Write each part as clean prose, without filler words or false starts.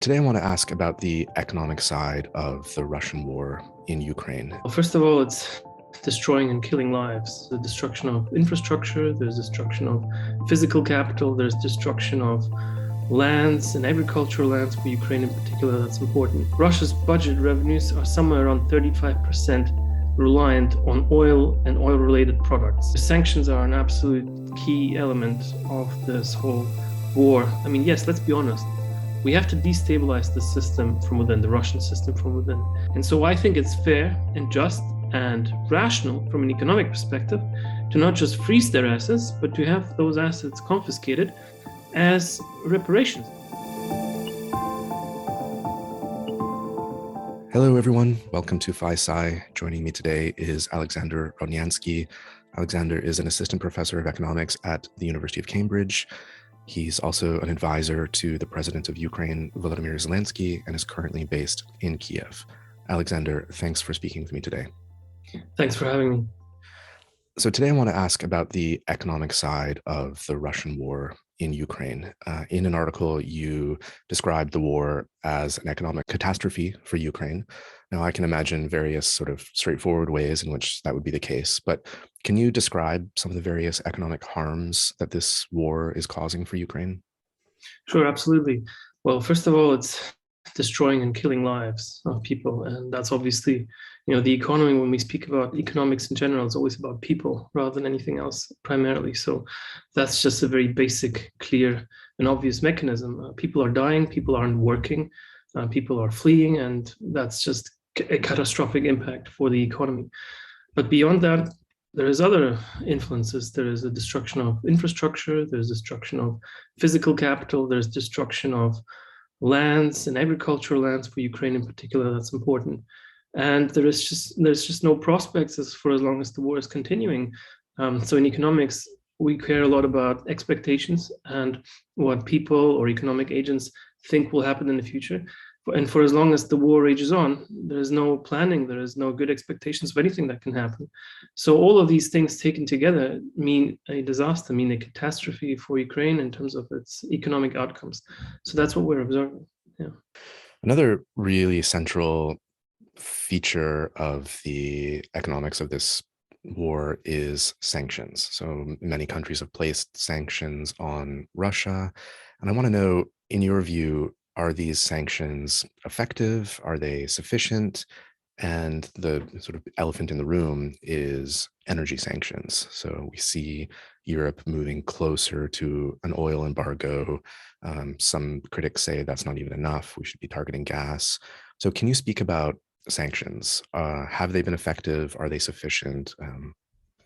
Today, I want to ask about the economic side of the Russian war in Ukraine. Well, first of all, it's destroying and killing lives. The destruction of infrastructure, there's destruction of physical capital, there's destruction of lands and agricultural lands for Ukraine in particular. That's important. Russia's budget revenues are somewhere around 35% reliant on oil and oil-related products. Sanctions are an absolute key element of this whole war. I mean, yes, let's be honest. We have to destabilize the system from within, the Russian system from within. And so I think it's fair and just and rational from an economic perspective to not just freeze their assets, but to have those assets confiscated as reparations. Hello, everyone. Welcome to FISci. Joining me today is Alexander Rodnyansky. Alexander is an assistant professor of economics at the University of Cambridge. He's also an advisor to the president of Ukraine, Volodymyr Zelensky, and is currently based in Kiev. Alexander, thanks for speaking with me today. Thanks for having me. So today I want to ask about the economic side of the Russian war in Ukraine. In an article, you described the war as an economic catastrophe for Ukraine. Now, I can imagine various sort of straightforward ways in which that would be the case, but can you describe some of the various economic harms that this war is causing for Ukraine? Sure, absolutely. Well, first of all, it's destroying and killing lives of people. And that's obviously, the economy, when we speak about economics in general, it's always about people rather than anything else primarily. So that's just a very basic, clear, and obvious mechanism. People are dying, people aren't working, people are fleeing, and that's just a catastrophic impact for the economy. But beyond that, there is other influences. There is a destruction of infrastructure, there's destruction of physical capital, there's destruction of lands and agricultural lands for Ukraine in particular. That's important. And there's just no prospects for as long as the war is continuing. So in economics, we care a lot about expectations and what people or economic agents think will happen in the future. And for as long as the war rages on, there is no planning, there is no good expectations of anything that can happen. So all of these things taken together mean a disaster, mean a catastrophe for Ukraine in terms of its economic outcomes. So that's what we're observing. Yeah. Another really central feature of the economics of this war is sanctions. So many countries have placed sanctions on Russia. And I want to know, in your view, are these sanctions effective? Are they sufficient? And the sort of elephant in the room is energy sanctions. So we see Europe moving closer to an oil embargo. Some critics say that's not even enough. We should be targeting gas. So can you speak about sanctions? Have they been effective? Are they sufficient?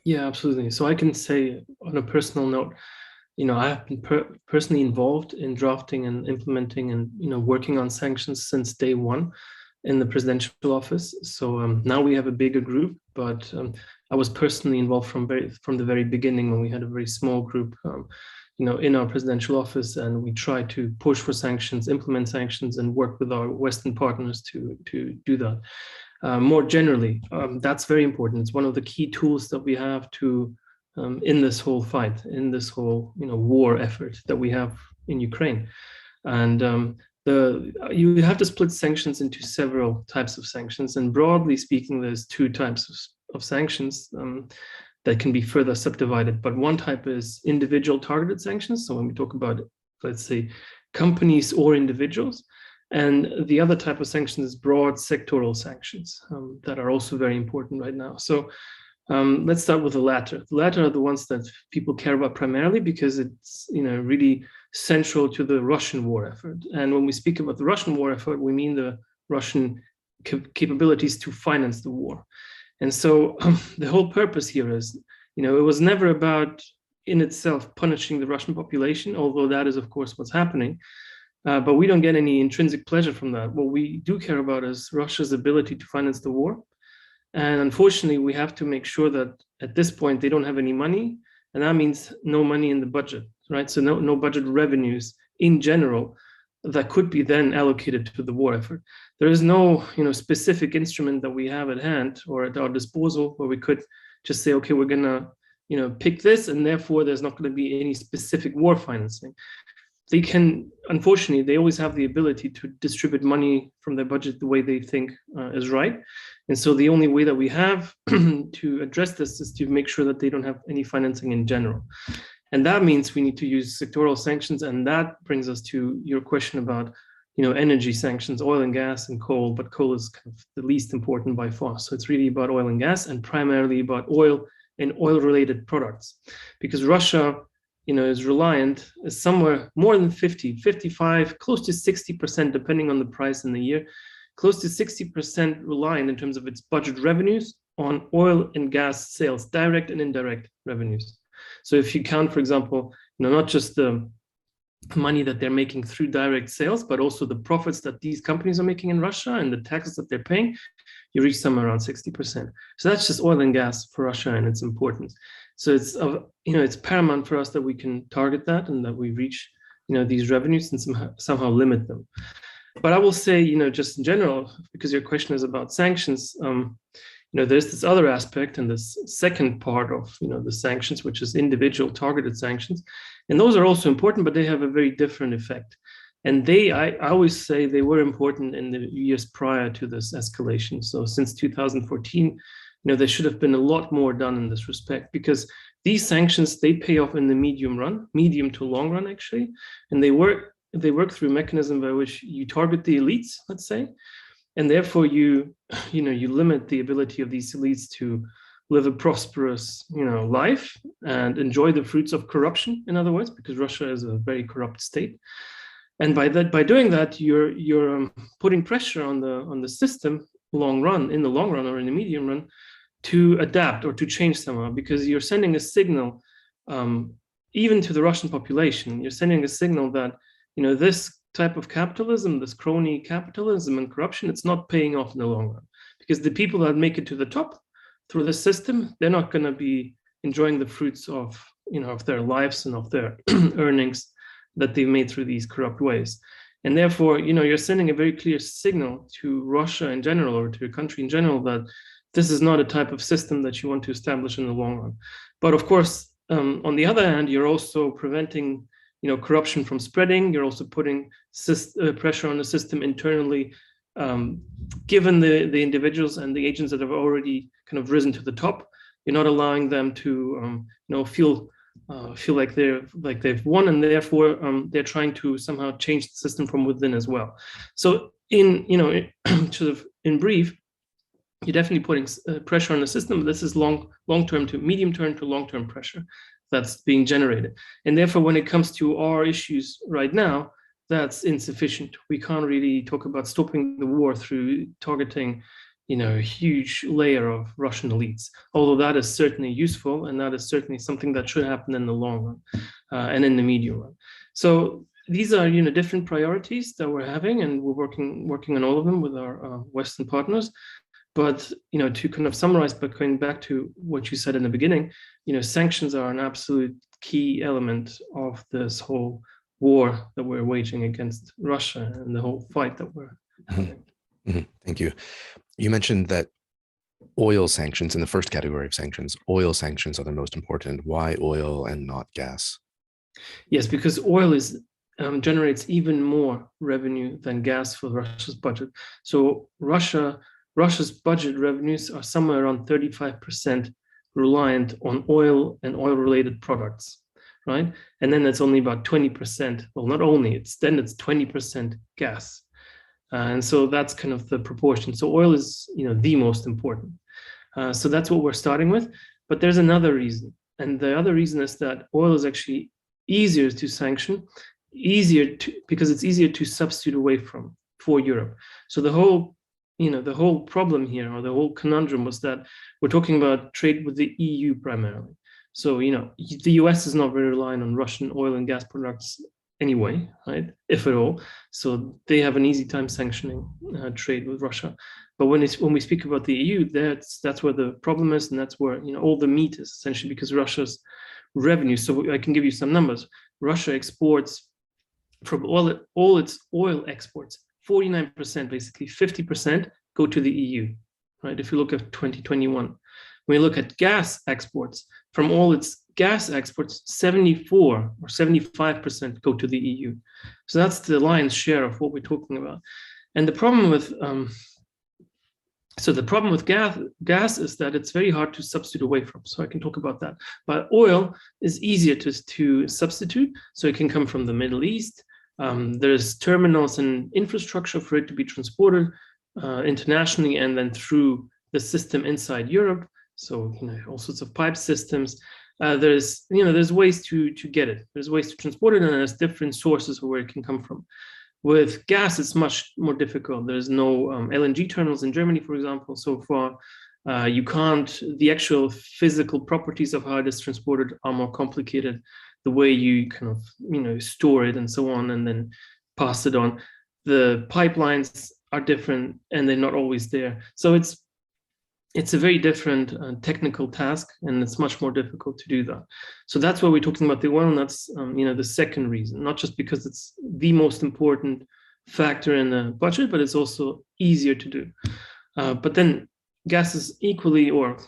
Yeah, absolutely. So I can say on a personal note, I have been personally involved in drafting and implementing and working on sanctions since day one in the presidential office. So now we have a bigger group, but I was personally involved from the very beginning when we had a very small group, in our presidential office, and we tried to push for sanctions, implement sanctions, and work with our Western partners to do that. More generally, that's very important. It's one of the key tools that we have to in this whole fight, in this whole war effort that we have in Ukraine. And you have to split sanctions into several types of sanctions. And broadly speaking, there's two types of sanctions that can be further subdivided. But one type is individual targeted sanctions. So when we talk about, let's say, companies or individuals. And the other type of sanctions is broad sectoral sanctions that are also very important right now. So let's start with the latter. The latter are the ones that people care about primarily because it's really central to the Russian war effort. And when we speak about the Russian war effort, we mean the Russian capabilities to finance the war. And so the whole purpose here is, it was never about in itself punishing the Russian population, although that is of course what's happening. But we don't get any intrinsic pleasure from that. What we do care about is Russia's ability to finance the war. And unfortunately, we have to make sure that at this point, they don't have any money. And that means no money in the budget, right? So no budget revenues in general that could be then allocated to the war effort. There is no specific instrument that we have at hand or at our disposal where we could just say, okay, we're going to pick this, and therefore there's not going to be any specific war financing. they can, unfortunately, they always have the ability to distribute money from their budget the way they think is right. And so the only way that we have to address this is to make sure that they don't have any financing in general. And that means we need to use sectoral sanctions. And that brings us to your question about, energy sanctions, oil and gas and coal, but coal is kind of the least important by far. So it's really about oil and gas, and primarily about oil and oil-related products, because Russia, is reliant, is somewhere more than 50, 55, close to 60%, depending on the price in the year, close to 60% reliant in terms of its budget revenues on oil and gas sales, direct and indirect revenues. So if you count, for example, not just the money that they're making through direct sales, but also the profits that these companies are making in Russia and the taxes that they're paying, you reach somewhere around 60%. So that's just oil and gas for Russia and its importance. So it's it's paramount for us that we can target that and that we reach these revenues and somehow limit them. But I will say, just in general, because your question is about sanctions, there's this other aspect and this second part of the sanctions, which is individual targeted sanctions, and those are also important, but they have a very different effect. And I always say they were important in the years prior to this escalation. So since 2014, there should have been a lot more done in this respect, because these sanctions, they pay off in the medium to long run, actually, and they work through a mechanism by which you target the elites, let's say, and therefore you limit the ability of these elites to live a prosperous life and enjoy the fruits of corruption, in other words, because Russia is a very corrupt state. And by doing that, you're putting pressure on the system in the long run or in the medium run, to adapt or to change somehow, because you're sending a signal, even to the Russian population. You're sending a signal that this type of capitalism, this crony capitalism and corruption, it's not paying off in the long run, because the people that make it to the top through the system, they're not going to be enjoying the fruits of of their lives and of their earnings that they've made through these corrupt ways. And therefore, you're sending a very clear signal to Russia in general, or to a country in general, that this is not a type of system that you want to establish in the long run. But of course, on the other hand, you're also preventing corruption from spreading. You're also putting pressure on the system internally, given the individuals and the agents that have already kind of risen to the top. You're not allowing them to feel like they've won, and therefore they're trying to somehow change the system from within as well. So in sort of in brief, you're definitely putting pressure on the system. This is long-term to medium-term to long-term pressure that's being generated. And therefore, when it comes to our issues right now, that's insufficient. We can't really talk about stopping the war through targeting a huge layer of Russian elites, although that is certainly useful, and that is certainly something that should happen in the long run and in the medium run. So these are different priorities that we're having, and we're working on all of them with our Western partners. But to kind of summarize, by going back to what you said in the beginning, sanctions are an absolute key element of this whole war that we're waging against Russia and the whole fight that we're having. Mm-hmm. Thank you. You mentioned that oil sanctions, in the first category of sanctions, oil sanctions are the most important. Why oil and not gas? Yes, because oil generates even more revenue than gas for Russia's budget. So Russia's budget revenues are somewhere around 35% reliant on oil and oil-related products, right? And then it's only about 20%. Well, not only, it's 20% gas. And so that's kind of the proportion. So oil is, the most important. So that's what we're starting with. But there's another reason. And the other reason is that oil is actually easier to sanction, because it's easier to substitute away from for Europe. So the whole problem here, or the whole conundrum, was that we're talking about trade with the EU primarily. So, the US is not very reliant on Russian oil and gas products anyway, right? If at all. So they have an easy time sanctioning trade with Russia. But when we speak about the EU, that's where the problem is, and that's where all the meat is, essentially, because Russia's revenue. So I can give you some numbers. Russia exports, from all its oil exports, 49%, basically 50% go to the EU, right? If you look at 2021. When you look at gas exports, from all its gas exports, 74 or 75% go to the EU. So that's the lion's share of what we're talking about. And the problem with gas is that it's very hard to substitute away from. So I can talk about that. But oil is easier to substitute. So it can come from the Middle East. There's terminals and infrastructure for it to be transported internationally and then through the system inside Europe. So all sorts of pipe systems. There's ways to get it. There's ways to transport it, and there's different sources where it can come from. With gas, it's much more difficult. There's no LNG terminals in Germany, for example, so far. You can't, the actual physical properties of how it is transported are more complicated. The way you kind of, store it and so on, and then pass it on. The pipelines are different and they're not always there. So it's a very different technical task, and it's much more difficult to do that. So that's why we're talking about the oil, and that's the second reason, not just because it's the most important factor in the budget, but it's also easier to do. But then gas is equally, or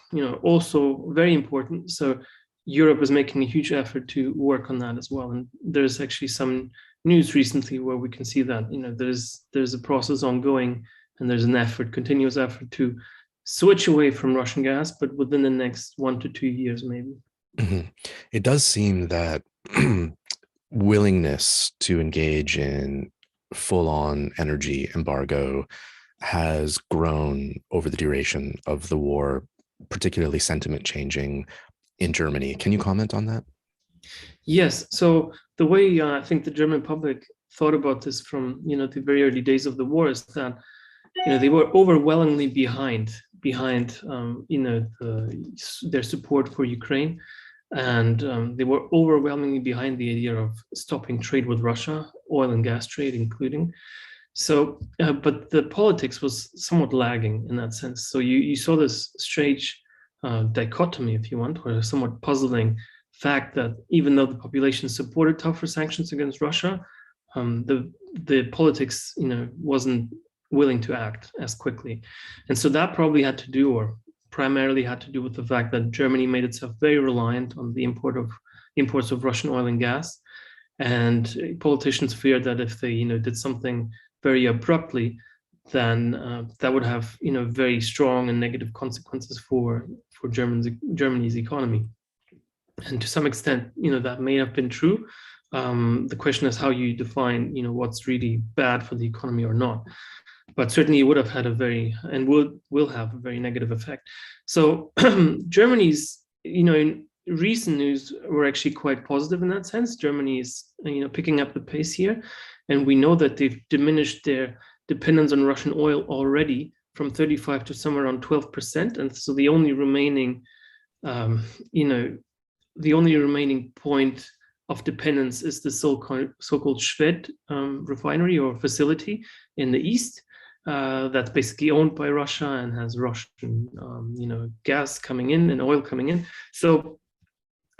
also very important. So Europe is making a huge effort to work on that as well. And there's actually some news recently where we can see that there's a process ongoing, and there's an effort, continuous effort to switch away from Russian gas, but within the next 1 to 2 years, maybe. Mm-hmm. It does seem that willingness to engage in full-on energy embargo has grown over the duration of the war, particularly sentiment changing in Germany. Can you comment on that? Yes. So the way I think the German public thought about this from the very early days of the war is that they were overwhelmingly behind their support for Ukraine, and they were overwhelmingly behind the idea of stopping trade with Russia, oil and gas trade including. So, but the politics was somewhat lagging in that sense. So you saw this strange dichotomy, if you want, or a somewhat puzzling fact that even though the population supported tougher sanctions against Russia, the politics wasn't willing to act as quickly. And so that probably had to do, or primarily had to do, with the fact that Germany made itself very reliant on the imports of Russian oil and gas. And politicians feared that if they did something very abruptly, then that would have very strong and negative consequences for Germany's economy. And to some extent, that may have been true. The question is how you define what's really bad for the economy or not. But certainly it would have had a very, and will have a very negative effect. So Germany's, in recent news were actually quite positive in that sense. Germany is, picking up the pace here. And we know that they've diminished their dependence on Russian oil already from 35 to somewhere around 12%. And so the only remaining, point of dependence is the so-called Schwedt refinery or facility in the east. That's basically owned by Russia and has Russian, gas coming in and oil coming in. So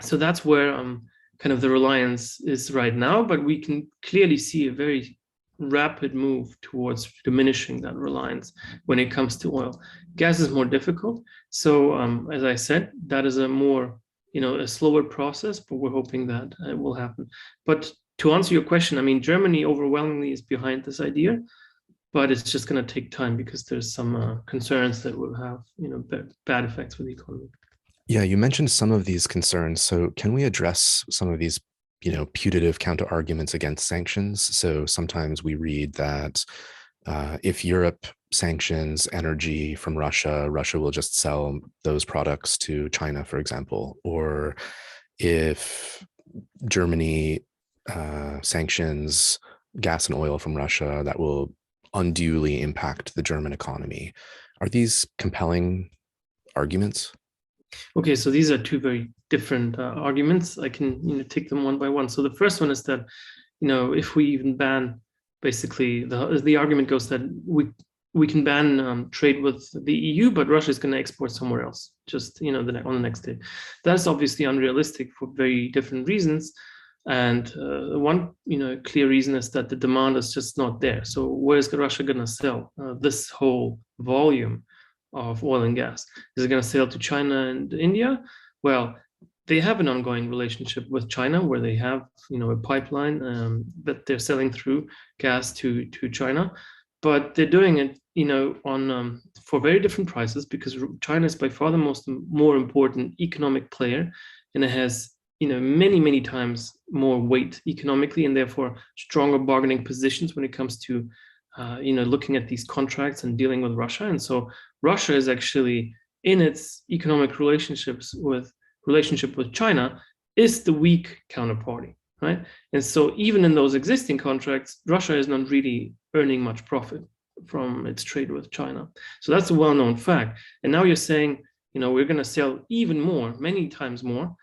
that's where kind of the reliance is right now. But we can clearly see a very rapid move towards diminishing that reliance when it comes to oil. Gas is more difficult. So as I said, that is a more, a slower process, but we're hoping that it will happen. But to answer your question, I mean, Germany overwhelmingly is behind this idea. But it's just going to take time because there's some concerns that will have, bad effects for the economy. Yeah, you mentioned some of these concerns. So can we address some of these, putative counter arguments against sanctions? So sometimes we read that if Europe sanctions energy from Russia, Russia will just sell those products to China, for example. Or if Germany sanctions gas and oil from Russia, that will unduly impact the German economy. Are these compelling arguments? Okay, so these are two very different arguments. I can take them one by one. So the first one is that if we even ban, basically the argument goes that we can ban trade with the EU, but Russia is going to export somewhere else, just on the next day. That's obviously unrealistic for very different reasons. And one clear reason is that the demand is just not there. So where is Russia going to sell this whole volume of oil and gas? Is it going to sell to China and India? Well, they have an ongoing relationship with China, where they have, a pipeline that they're selling through gas to China, but they're doing it, on for very different prices, because China is by far the more important economic player, and it has, many times more weight economically, and therefore stronger bargaining positions when it comes to, looking at these contracts and dealing with Russia. And so Russia is actually, in its economic relationship with China, is the weak counterparty, right? And so even in those existing contracts, Russia is not really earning much profit from its trade with China. So that's a well-known fact. And now you're saying, we're going to sell even more, many times more,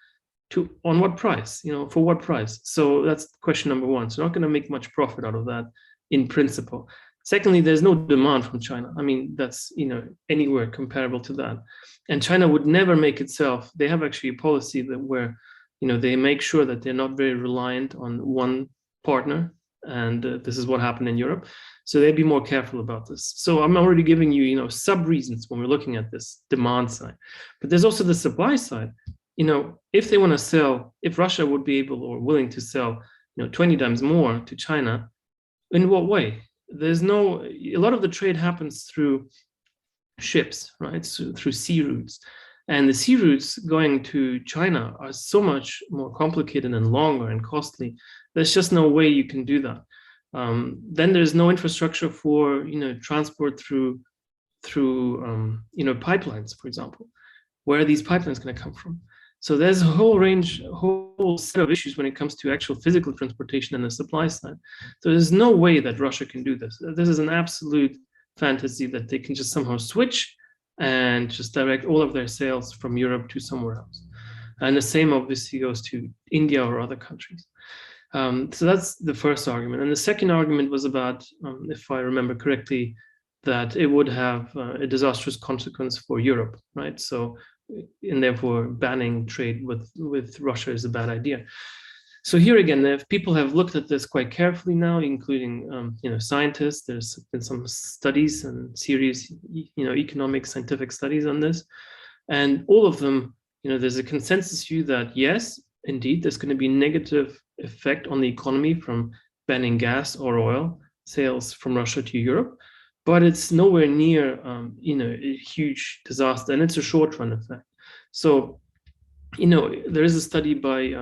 on what price? For what price? So that's question number one. So not going to make much profit out of that in principle. Secondly, there's no demand from China. I mean, that's, anywhere comparable to that. And China would never make itself. They have actually a policy that where, they make sure that they're not very reliant on one partner. And this is what happened in Europe. So they'd be more careful about this. So I'm already giving you, sub reasons when we're looking at this demand side. But there's also the supply side. If they want to sell, if Russia would be able or willing to sell, 20 times more to China, in what way? A lot of the trade happens through ships, right? So through sea routes. And the sea routes going to China are so much more complicated and longer and costly. There's just no way you can do that. Then there's no infrastructure for, transport through pipelines, for example. Where are these pipelines going to come from? So there's a whole set of issues when it comes to actual physical transportation and the supply side. So there's no way that Russia can do this. This is an absolute fantasy that they can just somehow switch and just direct all of their sales from Europe to somewhere else. And the same obviously goes to India or other countries. So that's the first argument. And the second argument was about, if I remember correctly, that it would have a disastrous consequence for Europe, right? So, and therefore banning trade with Russia is a bad idea. So here again, if people have looked at this quite carefully now, including scientists, there's been some studies and serious economic scientific studies on this, and all of them, there's a consensus view that yes, indeed, there's going to be a negative effect on the economy from banning gas or oil sales from Russia to Europe. But it's nowhere near, a huge disaster, and it's a short-run effect. So, there is a study by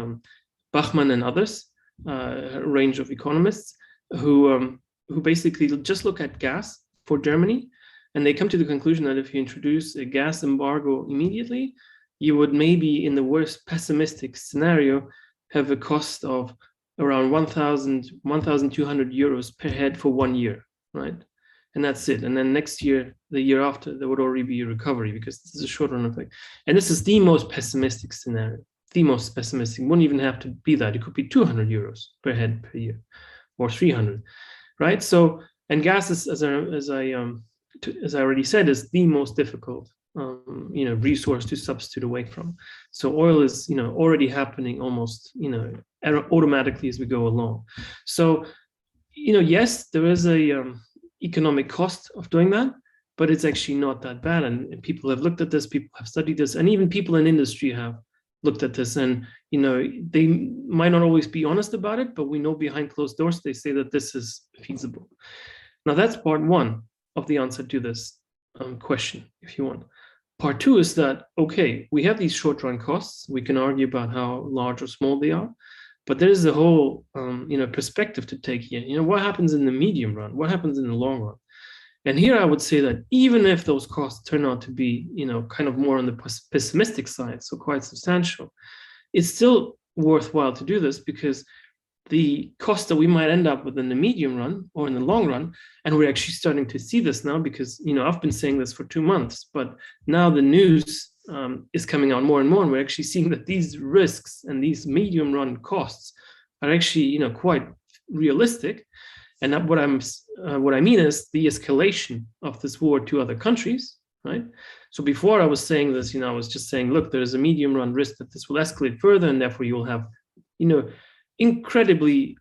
Bachmann and others, a range of economists, who basically just look at gas for Germany, and they come to the conclusion that if you introduce a gas embargo immediately, you would maybe, in the worst pessimistic scenario, have a cost of around 1,200 euros per head for 1 year, right? And that's it. And then next year, the year after, there would already be a recovery, because this is a short-run effect. And this is the most pessimistic scenario. The most pessimistic. It wouldn't even have to be that. It could be 200 euros per head per year, or 300, right? So, and gas is, as I already said, is the most difficult, resource to substitute away from. So oil is, already happening almost, automatically as we go along. So, yes, there is a economic cost of doing that, but it's actually not that bad. And people have looked at this, people have studied this, and even people in industry have looked at this. And, they might not always be honest about it, but we know behind closed doors, they say that this is feasible. Now, that's part one of the answer to this question, if you want. Part two is that, okay, we have these short-run costs. We can argue about how large or small they are. But there is a whole, perspective to take here. What happens in the medium run? What happens in the long run? And here I would say that even if those costs turn out to be, kind of more on the pessimistic side, so quite substantial, it's still worthwhile to do this, because the cost that we might end up with in the medium run or in the long run, and we're actually starting to see this now, because, I've been saying this for 2 months, but now the news is coming out more and more, and we're actually seeing that these risks and these medium run costs are actually, quite realistic. And that what I mean is the escalation of this war to other countries, right? So before I was saying this, I was just saying, look, there is a medium run risk that this will escalate further, and therefore you will have, incredibly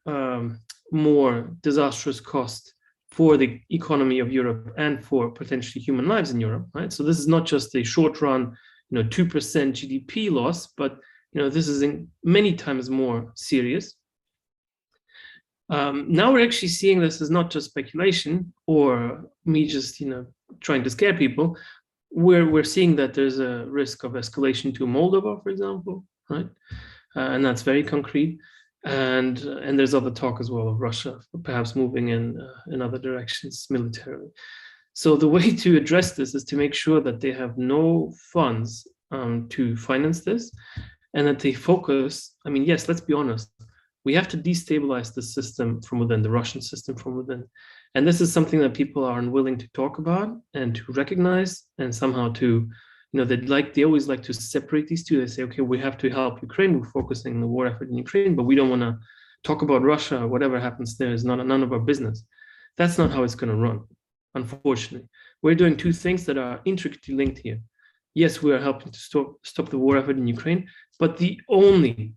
more disastrous cost for the economy of Europe and for potentially human lives in Europe, right? So this is not just a short run, 2% GDP loss, but this is many times more serious. Now we're actually seeing this as not just speculation or me just, trying to scare people. We're seeing that there's a risk of escalation to Moldova, for example, right? And that's very concrete. And there's other talk as well of Russia perhaps moving in other directions militarily. So the way to address this is to make sure that they have no funds to finance this, and that they focus. I mean, yes, let's be honest. We have to destabilize the system from within, the Russian system from within. And this is something that people are unwilling to talk about and to recognize, and somehow to, they always like to separate these two. They say, okay, we have to help Ukraine. We're focusing on the war effort in Ukraine, but we don't want to talk about Russia. Whatever happens there is none of our business. That's not how it's going to run, unfortunately. We're doing two things that are intricately linked here. Yes, we are helping to stop the war effort in Ukraine, but the only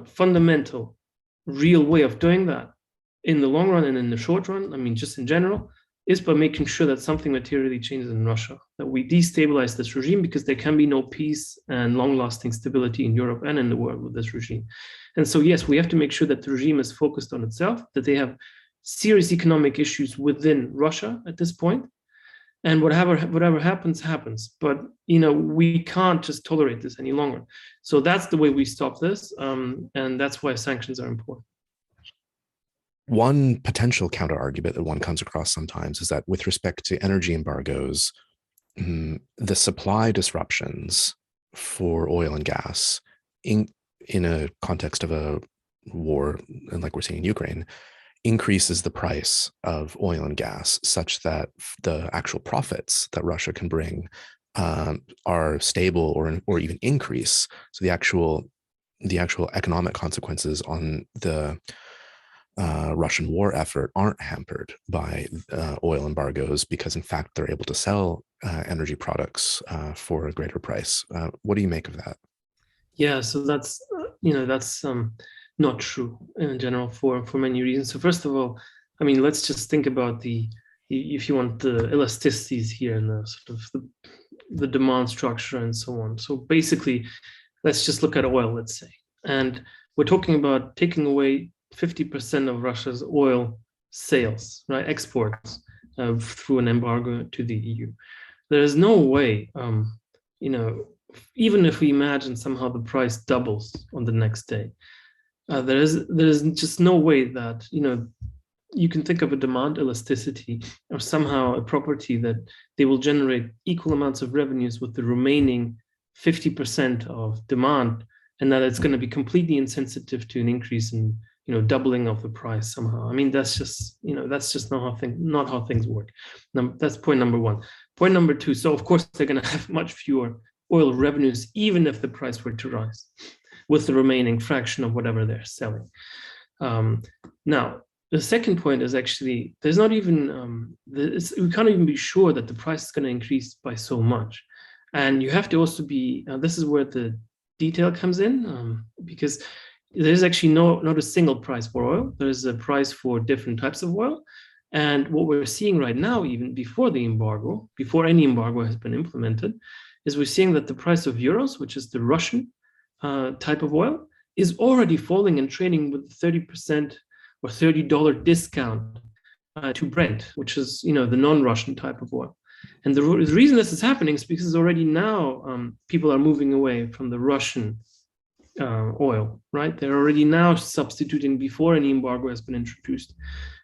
fundamental, real way of doing that in the long run and in the short run, I mean, just in general, is by making sure that something materially changes in Russia, that we destabilize this regime, because there can be no peace and long-lasting stability in Europe and in the world with this regime. And so, yes, we have to make sure that the regime is focused on itself, that they have serious economic issues within Russia at this point, and whatever happens. But we can't just tolerate this any longer. So that's the way we stop this, and that's why sanctions are important. One potential counter-argument that one comes across sometimes is that with respect to energy embargoes, the supply disruptions for oil and gas in a context of a war, and like we're seeing in Ukraine, increases the price of oil and gas such that the actual profits that Russia can bring are stable or even increase. So the actual economic consequences on the Russian war effort aren't hampered by oil embargoes, because in fact they're able to sell energy products for a greater price. What do you make of that? Yeah, so that's not true in general for many reasons. So first of all, I mean, let's just think about if you want, the elasticities here and the sort of the demand structure and so on. So basically, let's just look at oil, let's say, and we're talking about taking away 50% of Russia's oil sales, right, exports, through an embargo to the EU. There is no way, even if we imagine somehow the price doubles on the next day, there is just no way that you can think of a demand elasticity or somehow a property that they will generate equal amounts of revenues with the remaining 50% of demand, and that it's going to be completely insensitive to an increase in doubling of the price somehow. I mean, that's just not how things work. That's point number one. Point number two, so of course they're going to have much fewer oil revenues even if the price were to rise, with the remaining fraction of whatever they're selling. Now, the second point is actually there's not even we can't even be sure that the price is going to increase by so much, and you have to also be. This is where the detail comes in, because there's actually not a single price for oil. There's a price for different types of oil, and what we're seeing right now, even before the embargo, before any embargo has been implemented, is we're seeing that the price of Urals, which is the Russian type of oil, is already falling and trading with 30% or $30 discount to Brent, which is the non-Russian type of oil. And the reason this is happening is because already now people are moving away from the Russian oil, right? They're already now substituting before any embargo has been introduced,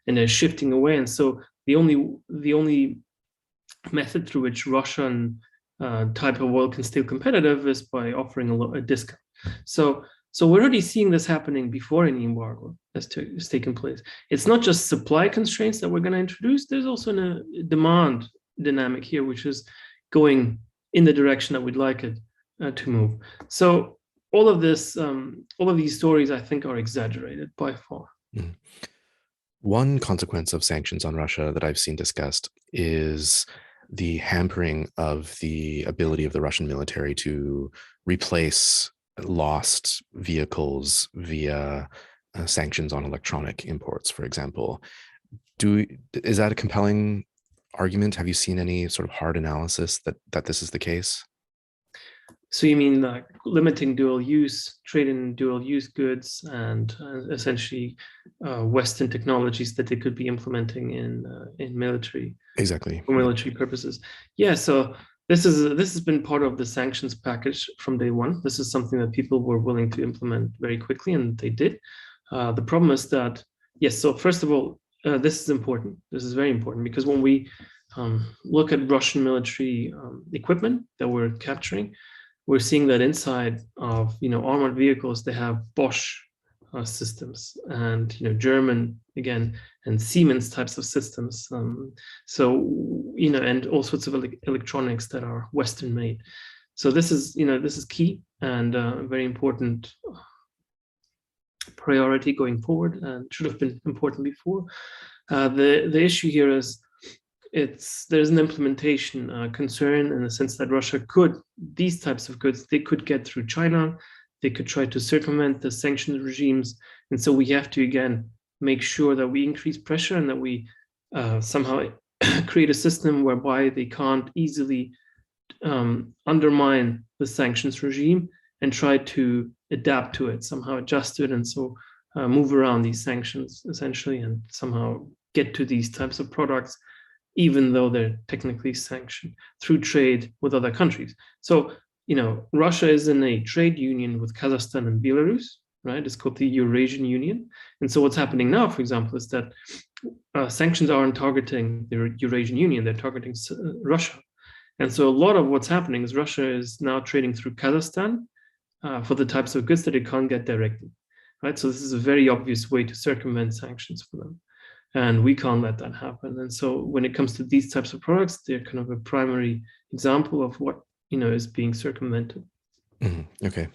and they're shifting away. And so the only method through which Russian type of oil can stay competitive is by offering a discount. So we're already seeing this happening before any embargo has taken place. It's not just supply constraints that we're going to introduce. There's also a demand dynamic here, which is going in the direction that we'd like it to move. So all of these stories, I think, are exaggerated by far. Mm. One consequence of sanctions on Russia that I've seen discussed is the hampering of the ability of the Russian military to replace lost vehicles via sanctions on electronic imports, for example. Is that a compelling argument? Have you seen any sort of hard analysis that this is the case? So you mean like limiting dual use, trade in dual use goods, and essentially Western technologies that they could be implementing in military Exactly. for military purposes. Yeah. So this has been part of the sanctions package from day one. This is something that people were willing to implement very quickly, and they did. The problem is that yes. So first of all, this is important. This is very important because when we look at Russian military equipment that we're capturing, we're seeing that inside of armored vehicles they have Bosch systems and German again and Siemens types of systems. And all sorts of electronics that are Western made. So this is key and very important priority going forward, and should have been important before. The issue here is there's an implementation concern in the sense that Russia could, these types of goods, they could get through China, they could try to circumvent the sanctions regimes. And so we have to, again, make sure that we increase pressure and that we somehow create a system whereby they can't easily undermine the sanctions regime and try to adapt to it, somehow adjust to it, and so move around these sanctions essentially and somehow get to these types of products even though they're technically sanctioned through trade with other countries. So, Russia is in a trade union with Kazakhstan and Belarus, right? It's called the Eurasian Union. And so what's happening now, for example, is that sanctions aren't targeting the Eurasian Union, they're targeting Russia. And so a lot of what's happening is Russia is now trading through Kazakhstan for the types of goods that it can't get directly, right? So this is a very obvious way to circumvent sanctions for them. And we can't let that happen. And so when it comes to these types of products, they're kind of a primary example of what, is being circumvented. Mm-hmm. Okay.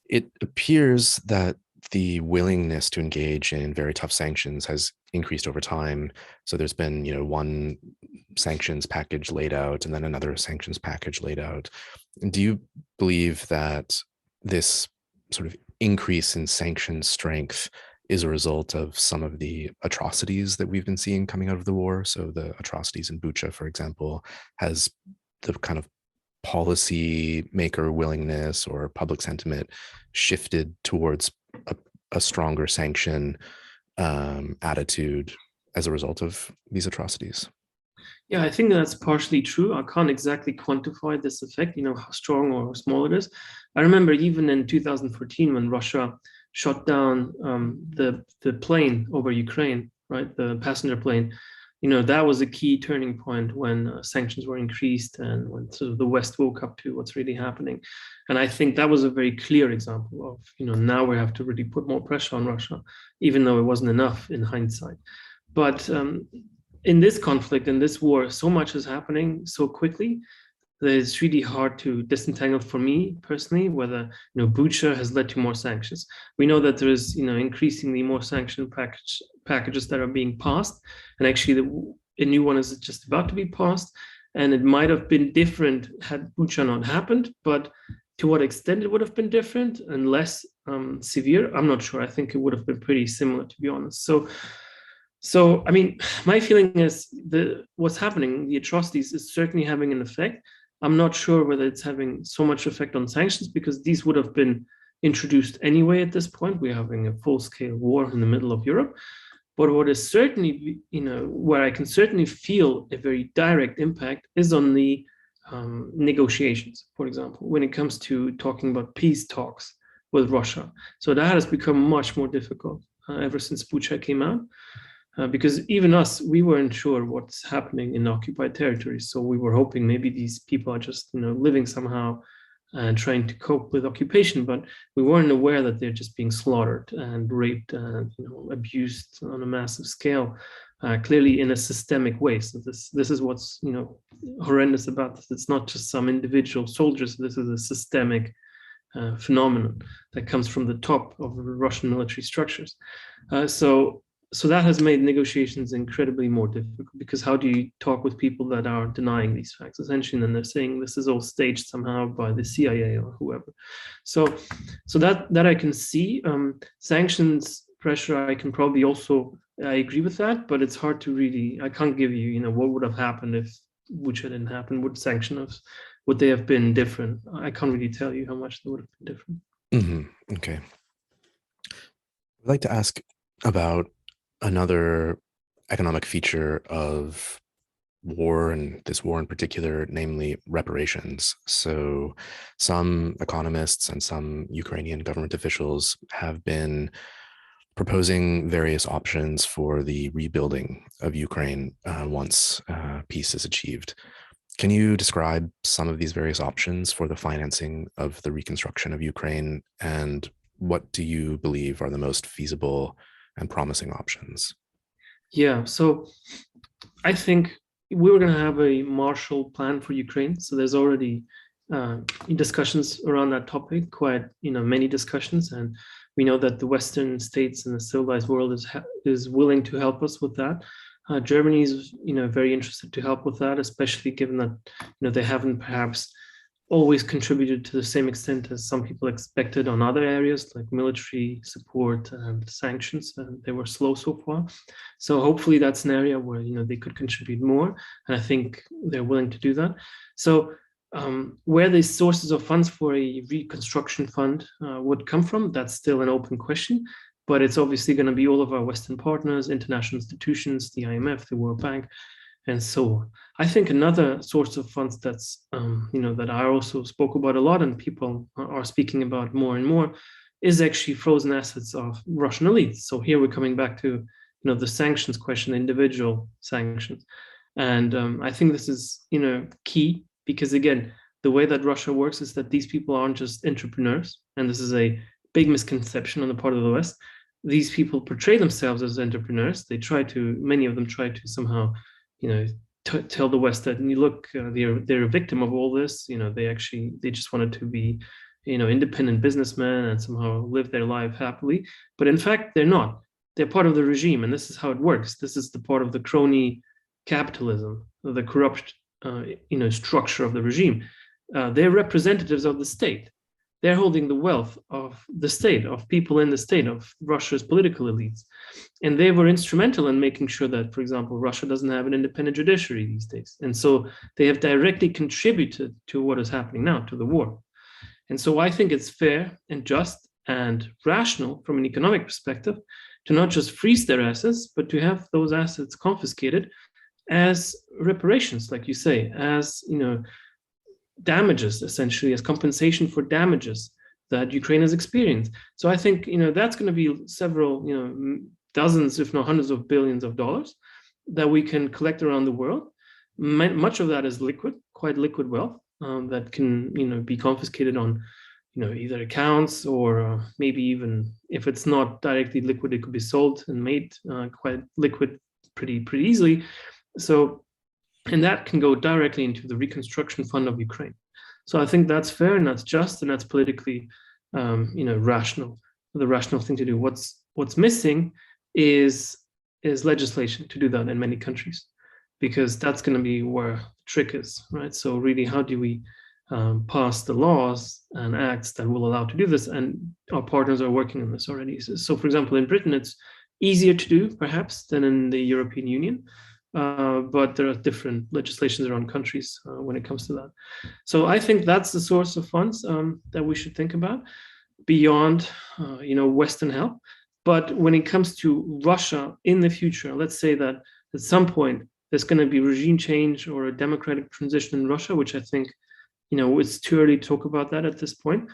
It appears that the willingness to engage in very tough sanctions has increased over time. So there's been, one sanctions package laid out and then another sanctions package laid out. Do you believe that this sort of increase in sanction strength is a result of some of the atrocities that we've been seeing coming out of the war? So the atrocities in Bucha, for example, has the kind of policy maker willingness or public sentiment shifted towards a stronger sanction attitude as a result of these atrocities? Yeah, I think that's partially true. I can't exactly quantify this effect, how strong or small it is. I remember even in 2014 when Russia shot down the plane over Ukraine, right, the passenger plane, that was a key turning point when sanctions were increased and when sort of the West woke up to what's really happening. And I think that was a very clear example of, now we have to really put more pressure on Russia, even though it wasn't enough in hindsight. But in this conflict, in this war, so much is happening so quickly that it's really hard to disentangle for me personally whether Bucha has led to more sanctions. We know that there is increasingly more sanction packages that are being passed, and actually a new one is just about to be passed, and it might have been different had Bucha not happened, but to what extent it would have been different and less severe, I'm not sure. I think it would have been pretty similar, to be honest. So I mean, my feeling is what's happening, the atrocities, is certainly having an effect. I'm not sure whether it's having so much effect on sanctions because these would have been introduced anyway at this point. We're having a full-scale war in the middle of Europe. But what is certainly, where I can certainly feel a very direct impact is on the negotiations, for example, when it comes to talking about peace talks with Russia. So that has become much more difficult ever since Bucha came out. Because even us, we weren't sure what's happening in occupied territories. So we were hoping maybe these people are just, living somehow and trying to cope with occupation, but we weren't aware that they're just being slaughtered and raped and abused on a massive scale, clearly in a systemic way. So this is what's horrendous about this. It's not just some individual soldiers. This is a systemic phenomenon that comes from the top of the Russian military structures. So that has made negotiations incredibly more difficult, because how do you talk with people that are denying these facts, essentially, and they're saying this is all staged somehow by the CIA or whoever. So that I can see. Sanctions pressure, I can probably also, I agree with that, but it's hard to really, I can't give you, what would have happened if Bucha didn't happen, would would they have been different? I can't really tell you how much they would have been different. Okay. I'd like to ask about another economic feature of war, and this war in particular, namely reparations. So some economists and some Ukrainian government officials have been proposing various options for the rebuilding of Ukraine once peace is achieved. Can you describe some of these various options for the financing of the reconstruction of Ukraine, and what do you believe are the most feasible and promising options? Yeah, so I think we were going to have a Marshall Plan for Ukraine. So there's already discussions around that topic, quite many discussions, and we know that the Western states and the civilized world is willing to help us with that. Germany is very interested to help with that, especially given that they haven't perhaps always contributed to the same extent as some people expected on other areas like military support and sanctions. They were slow so far. So hopefully that's an area where they could contribute more, and I think they're willing to do that. So where the sources of funds for a reconstruction fund would come from, that's still an open question. But it's obviously going to be all of our Western partners, international institutions, the IMF, the World Bank, and so on. I think another source of funds that's, that I also spoke about a lot and people are speaking about more and more is actually frozen assets of Russian elites. So here we're coming back to, the sanctions question, individual sanctions. And I think this is, key because, again, the way that Russia works is that these people aren't just entrepreneurs. And this is a big misconception on the part of the West. These people portray themselves as entrepreneurs. Many of them try to somehow, tell the West that, you look, they're a victim of all this. They just wanted to be, independent businessmen and somehow live their life happily. But in fact, they're not. They're part of the regime, and this is how it works. This is the part of the crony capitalism, the corrupt, structure of the regime. They're representatives of the state. They're holding the wealth of the state, of people in the state, of Russia's political elites. And they were instrumental in making sure that, for example, Russia doesn't have an independent judiciary these days. And so they have directly contributed to what is happening now, to the war. And so I think it's fair and just and rational from an economic perspective to not just freeze their assets, but to have those assets confiscated as reparations, like you say, as, damages, essentially, as compensation for damages that Ukraine has experienced. So I think that's going to be several dozens, if not hundreds of billions of dollars that we can collect around the world. Much of that is liquid, quite liquid wealth that can be confiscated on either accounts or maybe even if it's not directly liquid, it could be sold and made quite liquid pretty easily. So, and that can go directly into the reconstruction fund of Ukraine. So I think that's fair and that's just and that's politically, rational. The rational thing to do. What's missing is legislation to do that in many countries, because that's going to be where the trick is, right? So really, how do we pass the laws and acts that will allow to do this? And our partners are working on this already. So for example, in Britain, it's easier to do perhaps than in the European Union. But there are different legislations around countries when it comes to that. So I think that's the source of funds that we should think about beyond, Western help. But when it comes to Russia in the future, let's say that at some point there's going to be regime change or a democratic transition in Russia, which I think, it's too early to talk about that at this point.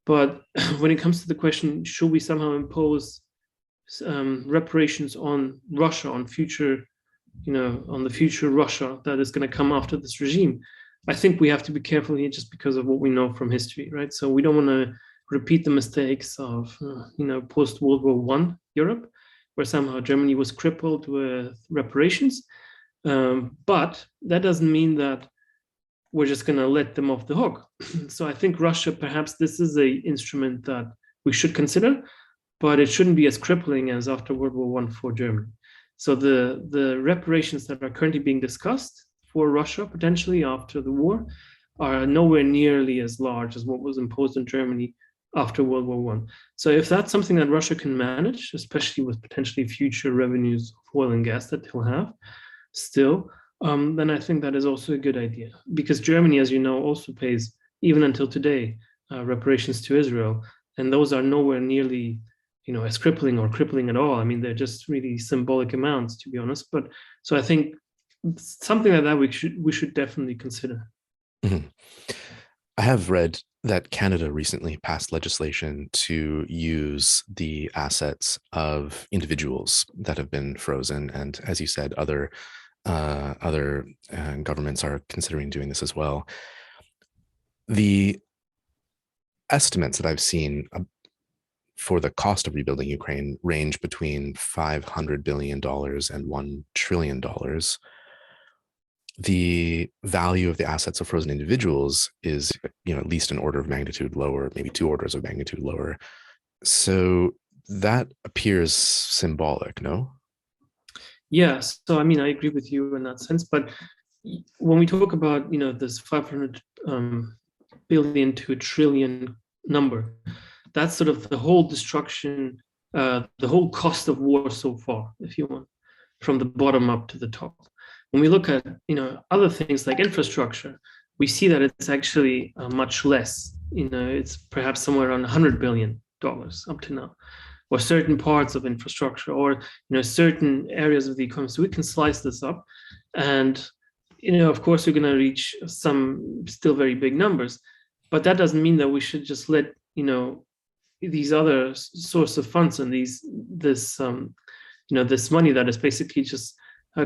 But when it comes to the question, should we somehow impose reparations on Russia, on the future Russia that is going to come after this regime, I think we have to be careful here just because of what we know from history, right? So we don't want to repeat the mistakes of, post-World War I Europe, where somehow Germany was crippled with reparations. But that doesn't mean that we're just going to let them off the hook. So I think Russia, perhaps this is an instrument that we should consider, but it shouldn't be as crippling as after World War I for Germany. So the reparations that are currently being discussed for Russia, potentially after the war, are nowhere nearly as large as what was imposed on Germany after World War I. So if that's something that Russia can manage, especially with potentially future revenues of oil and gas that they'll have, still, then I think that is also a good idea, because Germany, as you know, also pays, even until today, reparations to Israel, and those are nowhere nearly, as crippling or crippling at all. I mean, they're just really symbolic amounts, to be honest. But so I think something like that we should definitely consider. Mhm. I have read that Canada recently passed legislation to use the assets of individuals that have been frozen, and as you said, other governments are considering doing this as well. The estimates that I've seen for the cost of rebuilding Ukraine range between $500 billion and $1 trillion. The value of the assets of frozen individuals is, at least an order of magnitude lower, maybe two orders of magnitude lower. So that appears symbolic, no? Yeah, so I mean, I agree with you in that sense. But when we talk about, this 500 billion to a trillion number, that's sort of the whole destruction, the whole cost of war so far, if you want, from the bottom up to the top. When we look at, other things like infrastructure, we see that it's actually much less. It's perhaps somewhere around $100 billion up to now, or certain parts of infrastructure, or certain areas of the economy. So we can slice this up, and of course, we're going to reach some still very big numbers, but that doesn't mean that we should just let these other source of funds and this money that is basically just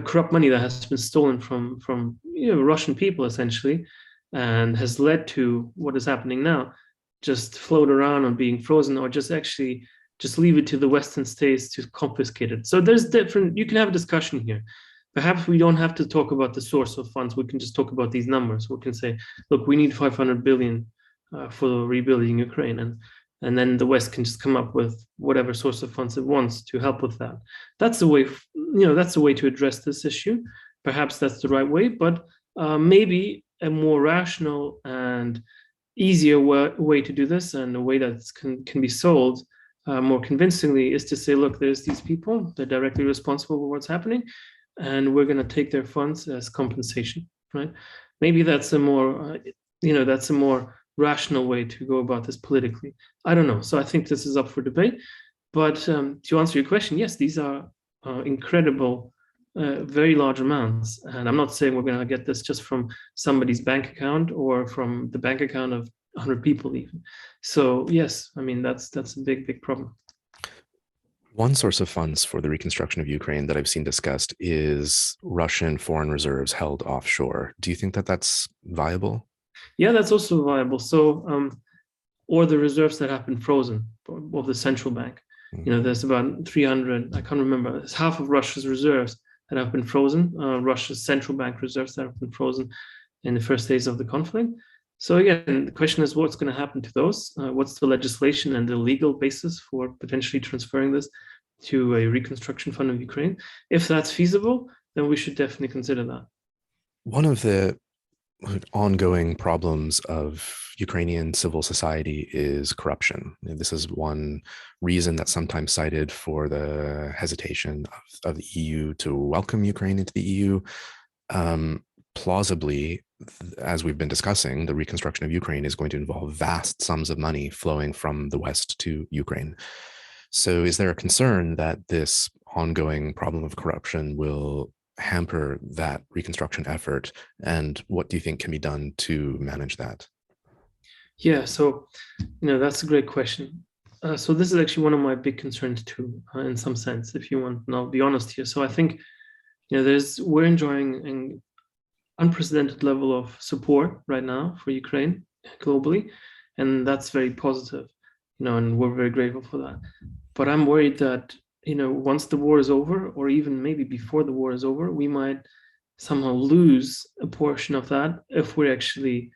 corrupt money that has been stolen from Russian people essentially, and has led to what is happening now, just float around on being frozen, or just leave it to the Western states to confiscate it. So there's different. You can have a discussion here. Perhaps we don't have to talk about the source of funds. We can just talk about these numbers. We can say, look, we need 500 billion for rebuilding Ukraine, and then the West can just come up with whatever source of funds it wants to help with that. That's the way, that's the way to address this issue. Perhaps that's the right way, but maybe a more rational and easier way to do this, and a way that can be sold more convincingly, is to say, look, there's these people, they're directly responsible for what's happening, and we're going to take their funds as compensation, right? Maybe that's a more, that's a more rational way to go about this politically. I don't know. So I think this is up for debate. But to answer your question, yes, these are incredible, very large amounts. And I'm not saying we're going to get this just from somebody's bank account or from the bank account of 100 people even. So yes, I mean, that's a big, big problem. One source of funds for the reconstruction of Ukraine that I've seen discussed is Russian foreign reserves held offshore. Do you think that that's viable? Yeah, that's also viable. So, or the reserves that have been frozen of the central bank. There's about 300, I can't remember, it's half of Russia's reserves that have been frozen, Russia's central bank reserves that have been frozen in the first days of the conflict. So again, the question is, what's going to happen to those? What's the legislation and the legal basis for potentially transferring this to a reconstruction fund of Ukraine? If that's feasible, then we should definitely consider that. One of the ongoing problems of Ukrainian civil society is corruption. This is one reason that's sometimes cited for the hesitation of the EU to welcome Ukraine into the EU. Plausibly, as we've been discussing, the reconstruction of Ukraine is going to involve vast sums of money flowing from the West to Ukraine. So is there a concern that this ongoing problem of corruption will hamper that reconstruction effort? And what do you think can be done to manage that? Yeah, so that's a great question. So this is actually one of my big concerns too, in some sense, if you want. And I'll be honest here. So I think we're enjoying an unprecedented level of support right now for Ukraine globally, and that's very positive. And we're very grateful for that. But I'm worried that once the war is over, or even maybe before the war is over, we might somehow lose a portion of that if we're actually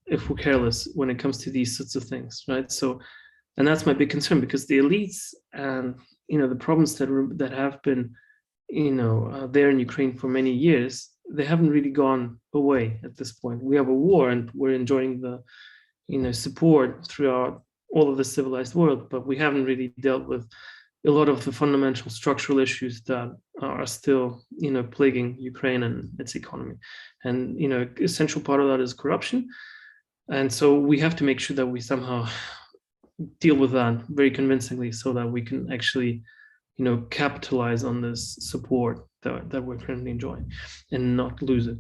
if we're careless when it comes to these sorts of things, right? So, and that's my big concern, because the elites and the problems that have been there in Ukraine for many years, they haven't really gone away at this point. We have a war, and we're enjoying the support throughout all of the civilized world, but we haven't really dealt with a lot of the fundamental structural issues that are still, plaguing Ukraine and its economy. And, essential part of that is corruption. And so we have to make sure that we somehow deal with that very convincingly so that we can actually, capitalize on this support that we're currently enjoying and not lose it.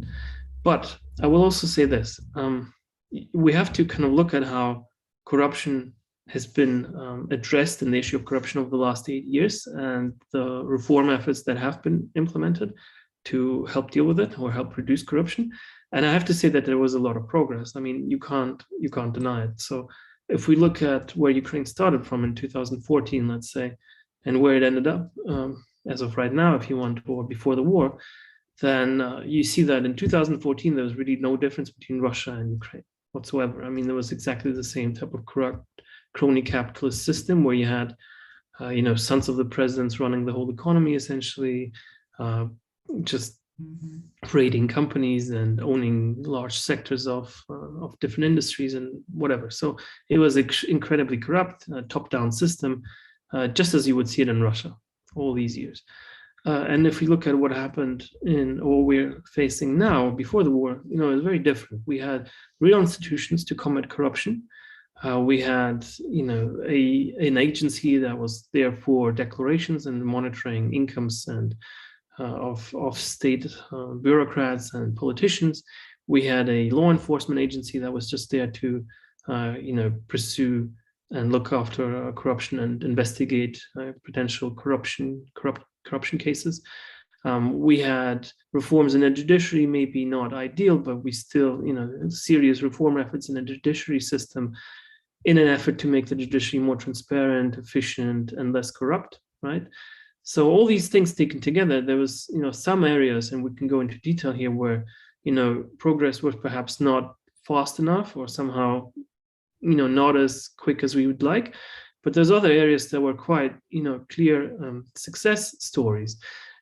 But I will also say this, we have to kind of look at how corruption has been addressed in the issue of corruption over the last 8 years and the reform efforts that have been implemented to help deal with it or help reduce corruption. And I have to say that there was a lot of progress. I mean, you can't deny it. So if we look at where Ukraine started from in 2014, let's say, and where it ended up as of right now, if you want, or before the war, then you see that in 2014, there was really no difference between Russia and Ukraine whatsoever. I mean, there was exactly the same type of corrupt crony capitalist system where you had, sons of the presidents running the whole economy, essentially, just raiding companies and owning large sectors of different industries and whatever. So it was incredibly corrupt, top-down system, just as you would see it in Russia all these years. And if we look at what happened or we're facing now, before the war, it was very different. We had real institutions to combat corruption. We had, an agency that was there for declarations and monitoring incomes and of state bureaucrats and politicians. We had a law enforcement agency that was just there to, pursue and look after corruption and investigate potential corruption cases. We had reforms in the judiciary, maybe not ideal, but we still, serious reform efforts in the judiciary system in an effort to make the judiciary more transparent, efficient, and less corrupt, right? So all these things taken together, there was, some areas, and we can go into detail here, where, progress was perhaps not fast enough or somehow, not as quick as we would like. But there's other areas that were quite, clear success stories.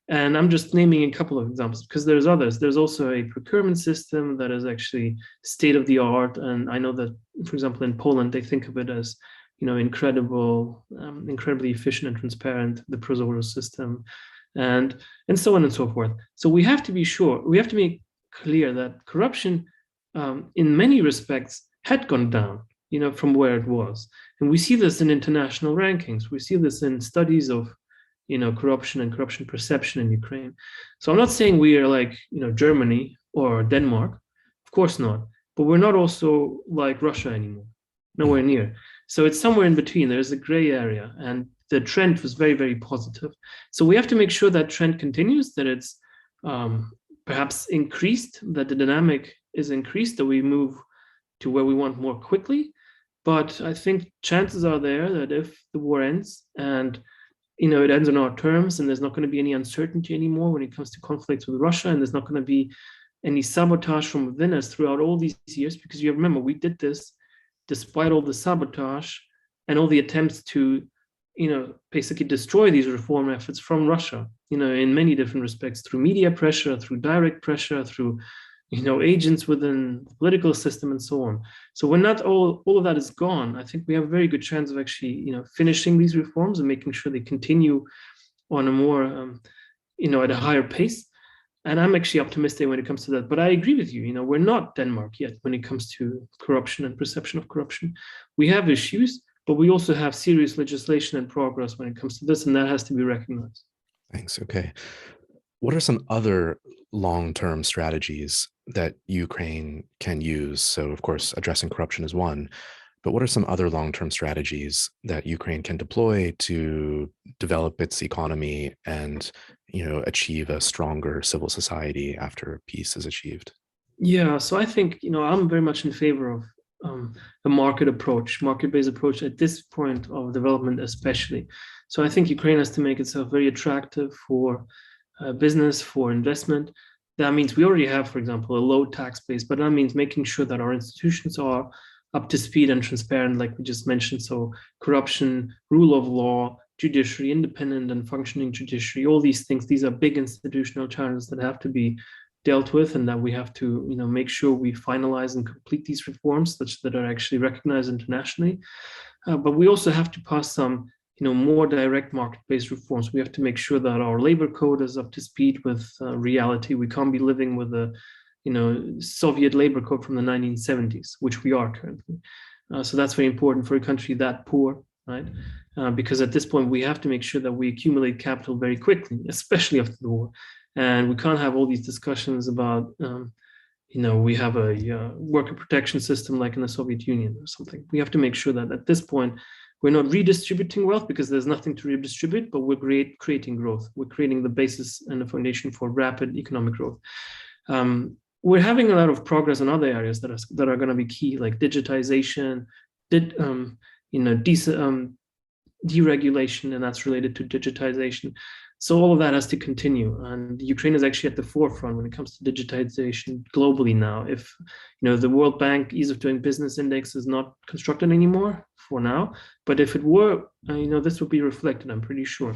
And I'm just naming a couple of examples because there's others. There's also a procurement system that is actually state of the art. And I know that, for example, in Poland, they think of it as, incredibly efficient and transparent, the ProZorro system, and so on and so forth. So we have to be sure, we have to make clear that corruption in many respects had gone down, from where it was. And we see this in international rankings. We see this in studies of, corruption and corruption perception in Ukraine. So I'm not saying we are like, Germany or Denmark, of course not, but we're not also like Russia anymore, nowhere near. So it's somewhere in between. There's a gray area, and the trend was very, very positive. So we have to make sure that trend continues, that it's perhaps increased, that the dynamic is increased, that we move to where we want more quickly. But I think chances are there that if the war ends and it ends on our terms, and there's not going to be any uncertainty anymore when it comes to conflicts with Russia, and there's not going to be any sabotage from within us throughout all these years, because you remember we did this despite all the sabotage and all the attempts to, basically destroy these reform efforts from Russia, in many different respects, through media pressure, through direct pressure, through, agents within the political system and so on. So when not all of that is gone, I think we have a very good chance of actually, finishing these reforms and making sure they continue on a more, at a higher pace. And I'm actually optimistic when it comes to that. But I agree with you, we're not Denmark yet when it comes to corruption and perception of corruption. We have issues, but we also have serious legislation and progress when it comes to this, and that has to be recognized. Thanks. Okay. What are some other long-term strategies that Ukraine can use? So, of course, addressing corruption is one, but what are some other long-term strategies that Ukraine can deploy to develop its economy and, achieve a stronger civil society after peace is achieved? Yeah, so I think, I'm very much in favor of a market-based approach at this point of development, especially. So I think Ukraine has to make itself very attractive for business, for investment. That means we already have, for example, a low tax base, but that means making sure that our institutions are up to speed and transparent, like we just mentioned. So corruption, rule of law, judiciary, independent and functioning judiciary, all these things, these are big institutional challenges that have to be dealt with, and that we have to, make sure we finalize and complete these reforms such that are actually recognized internationally. But we also have to pass some more direct market-based reforms. We have to make sure that our labor code is up to speed with reality. We can't be living with a Soviet labor code from the 1970s, which we are currently. So that's very important for a country that poor, right? Because at this point, we have to make sure that we accumulate capital very quickly, especially after the war. And we can't have all these discussions about, we have a worker protection system like in the Soviet Union or something. We have to make sure that at this point, we're not redistributing wealth because there's nothing to redistribute, but we're creating growth. We're creating the basis and the foundation for rapid economic growth. We're having a lot of progress in other areas that are going to be key, like digitization, deregulation, and that's related to digitization. So all of that has to continue, and Ukraine is actually at the forefront when it comes to digitization globally now. If the World Bank Ease of Doing Business Index is not constructed anymore for now, but if it were, this would be reflected, I'm pretty sure.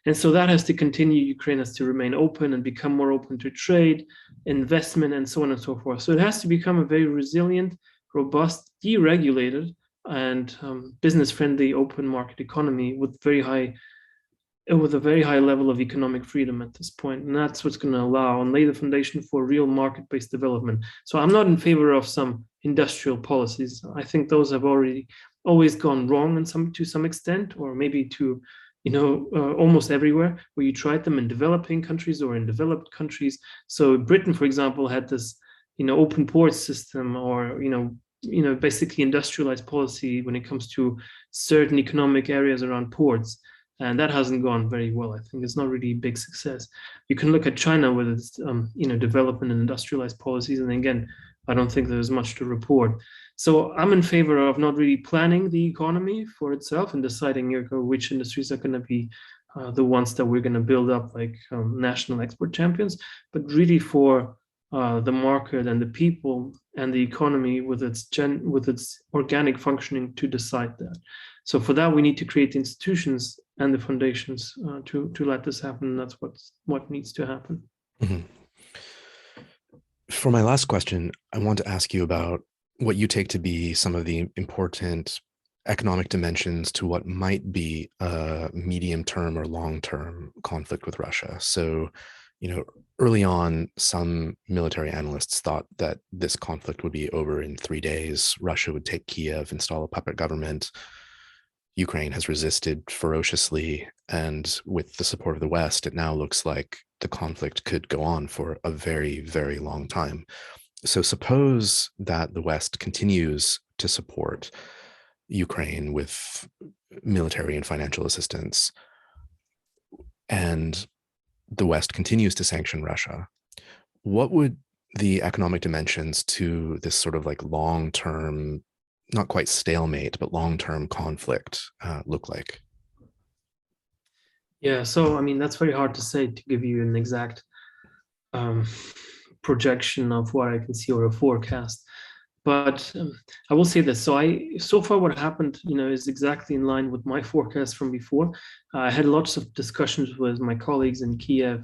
And so that has to continue. Ukraine has to remain open and become more open to trade, investment, and so on and so forth. So it has to become a very resilient, robust, deregulated, and business-friendly open market economy with a very high level of economic freedom at this point. And that's what's going to allow and lay the foundation for real market-based development. So I'm not in favor of some industrial policies. I think those have always gone wrong to some extent, or maybe to almost everywhere, where you tried them in developing countries or in developed countries. So Britain, for example, had this open port system, or basically industrialized policy when it comes to certain economic areas around ports. And that hasn't gone very well. I think it's not really a big success. You can look at China with its, development and industrialized policies. And again, I don't think there's much to report. So I'm in favor of not really planning the economy for itself and deciding which industries are going to be the ones that we're going to build up like national export champions, but really for the market and the people and the economy with its organic functioning to decide that. So for that, we need to create the institutions and the foundations to let this happen. And that's what needs to happen. Mm-hmm. For my last question, I want to ask you about what you take to be some of the important economic dimensions to what might be a medium-term or long-term conflict with Russia. So, early on, some military analysts thought that this conflict would be over in 3 days. Russia would take Kiev, install a puppet government. Ukraine has resisted ferociously, and with the support of the West, it now looks like the conflict could go on for a very, very long time. So suppose that the West continues to support Ukraine with military and financial assistance, and the West continues to sanction Russia. What would the economic dimensions to this sort of like long-term, not quite stalemate, but long-term conflict look like? Yeah, so that's very hard to say, to give you an exact projection of what I can see or a forecast. But I will say this. So far what happened, is exactly in line with my forecast from before. I had lots of discussions with my colleagues in Kiev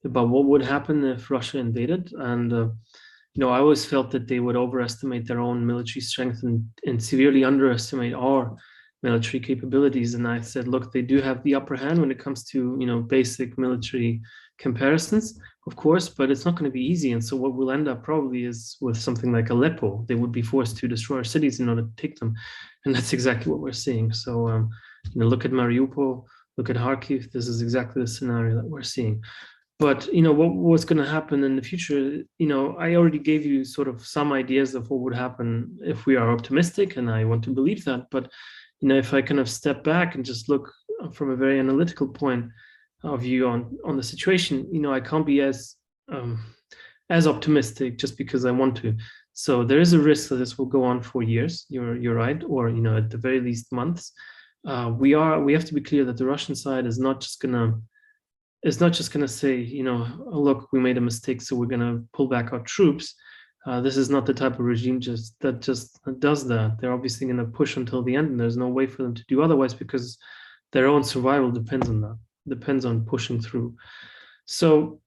about what would happen if Russia invaded. And, I always felt that they would overestimate their own military strength and severely underestimate our military capabilities. And I said, look, they do have the upper hand when it comes to, basic military comparisons, of course, but it's not going to be easy. And so what we'll end up probably is with something like Aleppo. They would be forced to destroy our cities in order to take them. And that's exactly what we're seeing. So, look at Mariupol, look at Kharkiv. This is exactly the scenario that we're seeing. But, what's going to happen in the future, I already gave you sort of some ideas of what would happen if we are optimistic, and I want to believe that. But, if I kind of step back and just look from a very analytical point of view on the situation, I can't be as optimistic just because I want to. So there is a risk that this will go on for years. You're right, or at the very least months. We have to be clear that the Russian side is not just gonna say, oh, look, we made a mistake, so we're gonna pull back our troops. This is not the type of regime that just does that. They're obviously going to push until the end, and there's no way for them to do otherwise because their own survival depends on that, depends on pushing through. So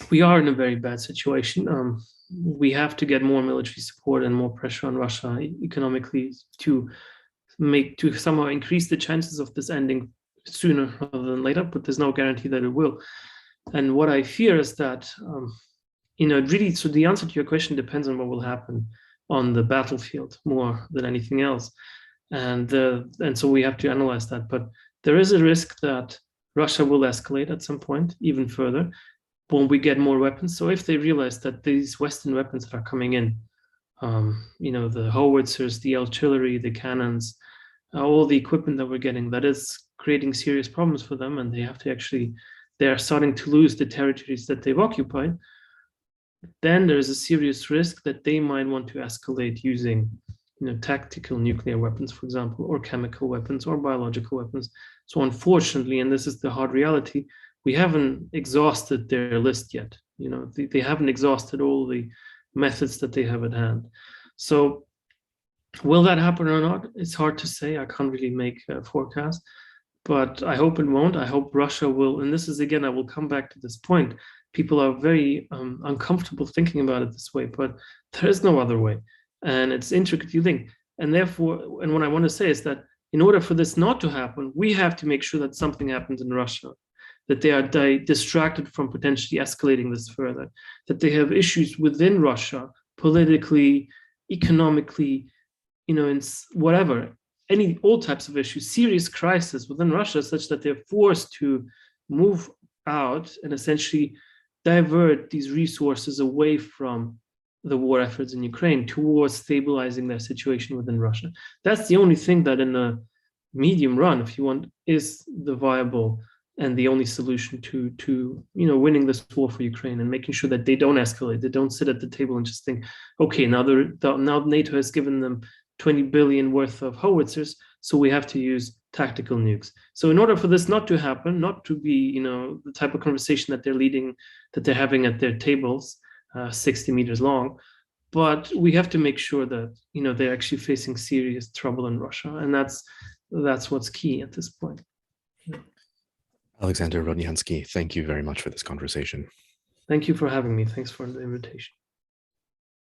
we are in a very bad situation. We have to get more military support and more pressure on Russia economically to somehow increase the chances of this ending sooner rather than later, but there's no guarantee that it will. And what I fear is that, really, so the answer to your question depends on what will happen on the battlefield more than anything else. And so we have to analyze that. But there is a risk that Russia will escalate at some point even further when we get more weapons. So if they realize that these Western weapons that are coming in, the howitzers, the artillery, the cannons, all the equipment that we're getting, that is creating serious problems for them, and they are starting to lose the territories that they've occupied, then there is a serious risk that they might want to escalate using tactical nuclear weapons, for example, or chemical weapons or biological weapons. So unfortunately, and this is the hard reality, we haven't exhausted their list yet. They haven't exhausted all the methods that they have at hand. So will that happen or not? It's hard to say. I can't really make a forecast, but I hope it won't. I hope Russia will, and this is, again, I will come back to this point. People are very uncomfortable thinking about it this way, but there is no other way. And it's intricately linked. And therefore, and what I want to say is that in order for this not to happen, we have to make sure that something happens in Russia, that they are distracted from potentially escalating this further, that they have issues within Russia, politically, economically, in whatever, all types of issues, serious crisis within Russia, such that they're forced to move out and essentially divert these resources away from the war efforts in Ukraine towards stabilizing their situation within Russia. That's the only thing that in the medium run, if you want, is the viable and the only solution to winning this war for Ukraine and making sure that they don't escalate, they don't sit at the table and just think, okay, now NATO has given them 20 billion worth of howitzers, so we have to use tactical nukes. So in order for this not to happen, not to be the type of conversation that they're having at their tables, 60 meters long, but we have to make sure that they're actually facing serious trouble in Russia, and that's what's key at this point. Alexander Rodnyansky, thank you very much for this conversation. Thank you for having me. Thanks for the invitation.